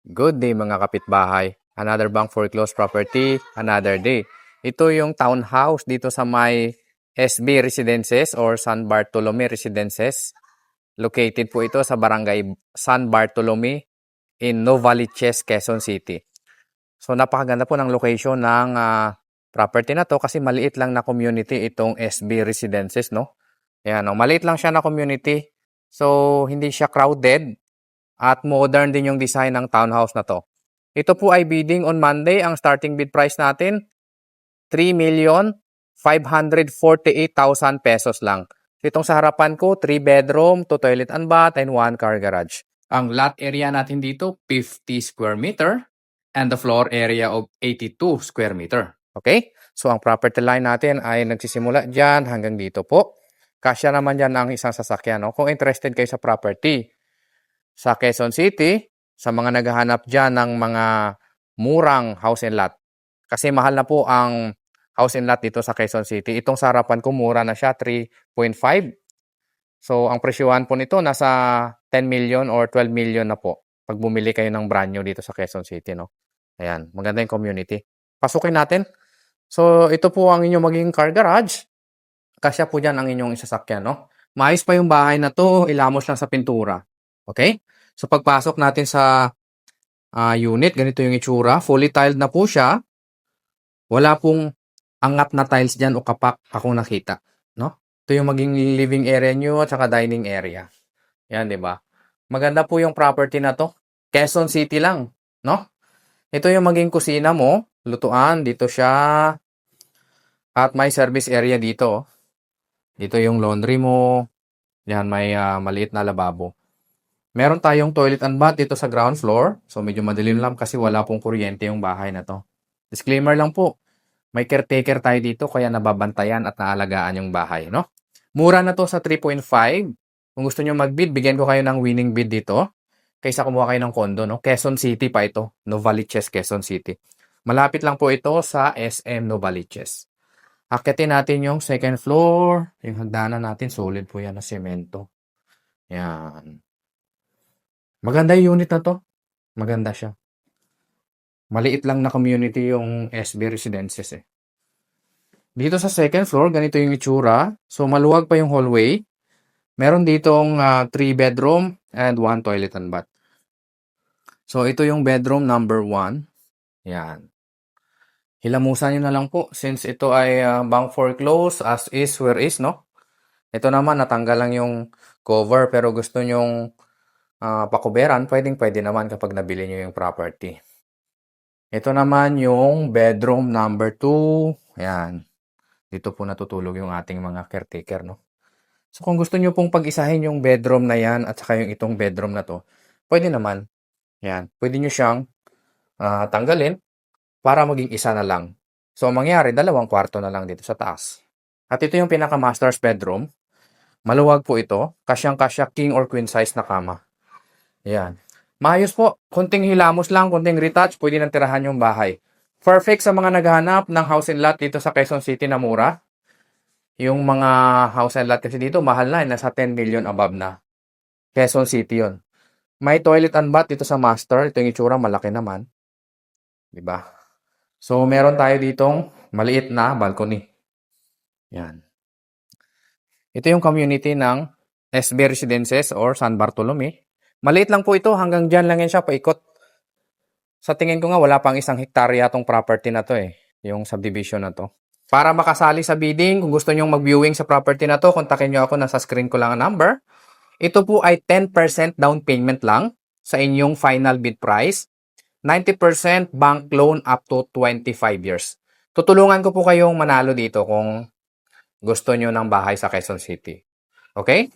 Good day mga kapitbahay. Another bank foreclosed property, another day. Ito yung townhouse dito sa may SB Residences or San Bartolome Residences. Located po ito sa barangay San Bartolome in Novaliches, Quezon City. So napakaganda po ng location ng property na to kasi maliit lang na community itong SB Residences, no? Ayan, no? Maliit lang siya na community. So hindi siya crowded. At modern din yung design ng townhouse na to. Ito po ay bidding on Monday. Ang starting bid price natin, 3,548,000 pesos lang. Itong sa harapan ko, 3 bedroom, 2 toilet and bath, and 1 car garage. Ang lot area natin dito, 50 square meter. And the floor area of 82 square meter. Okay? So ang property line natin ay nagsisimula dyan hanggang dito po. Kasya naman dyan ang isang sasakyan. No? Kung interested kayo sa property, sa Quezon City, sa mga naghahanap dyan ng mga murang house and lot. Kasi mahal na po ang house and lot dito sa Quezon City. Itong sa harapan ko, mura na siya, 3.5. So, ang presyuhan po nito, nasa 10 million or 12 million na po. Pag bumili kayo ng brand new dito sa Quezon City, no? Ayan, maganda yung community. Pasukin natin. So, ito po ang inyong magiging car garage. Kasya po dyan ang inyong isasakyan, no? Maayos pa yung bahay na to, ilamos lang sa pintura. Okay? So, pagpasok natin sa unit, ganito yung itsura. Fully tiled na po siya. Wala pong angat na tiles dyan o kapak akong nakita. No? Ito yung maging living area nyo at saka dining area. Yan, di ba? Maganda po yung property na to. Quezon City lang. No? Ito yung maging kusina mo. Lutuan. Dito siya. At may service area dito. Dito yung laundry mo. Yan, may maliit na lababo. Meron tayong toilet and bath dito sa ground floor. So, medyo madilim lang kasi wala pong kuryente yung bahay na to. Disclaimer lang po. May caretaker tayo dito kaya nababantayan at naalagaan yung bahay, no? Mura na to sa 3.5. Kung gusto nyo mag-bid, bigyan ko kayo ng winning bid dito. Kaysa kumuha kayo ng condo, no? Quezon City pa ito. Novaliches, Quezon City. Malapit lang po ito sa SM Novaliches. Akitin natin yung second floor. Yung hagdanan natin, solid po yan na semento. Yan. Maganda yung unit na to. Maganda siya. Maliit lang na community yung SB Residences eh. Dito sa second floor, ganito yung itsura. So, maluwag pa yung hallway. Meron ditong 3 bedroom and 1 toilet and bath. So, ito yung bedroom number 1. Yan. Hilamusan nyo na lang po since ito ay bank foreclosed as is where is, no? Ito naman, natanggal lang yung cover pero gusto nyong pakuberan, pwede naman kapag nabili nyo yung property. Ito naman yung bedroom number 2. Ayan. Dito po natutulog yung ating mga caretaker, no? So, kung gusto nyo pong pag-isahin yung bedroom na yan at saka yung itong bedroom na to, pwede naman. Ayan. Pwede nyo siyang tanggalin para maging isa na lang. So, ang mangyari, 2 kwarto na lang dito sa taas. At ito yung pinaka-master's bedroom. Maluwag po ito. Kasyang-kasya king or queen size na kama. Ayan. Maayos po. Kunting hilamos lang, kunting retouch, pwede nang tirahan yung bahay. Perfect sa mga naghahanap ng house and lot dito sa Quezon City na mura. Yung mga house and lot kasi dito, mahal na. Nasa 10 million above na. Quezon City yon. May toilet and bath dito sa master. Ito yung itsura, malaki naman. Diba? So, meron tayo ditong maliit na balcony. Yan. Ito yung community ng SB Residences or San Bartolome. Maliit lang po ito, hanggang dyan lang yan siya, paikot. Sa tingin ko nga, wala pang 1 hektarya tong property na to eh, yung subdivision na to. Para makasali sa bidding, kung gusto nyong mag-viewing sa property na to, kontakin nyo ako, nasa screen ko lang ang number. Ito po ay 10% down payment lang sa inyong final bid price. 90% bank loan up to 25 years. Tutulungan ko po kayong manalo dito kung gusto nyo ng bahay sa Quezon City. Okay?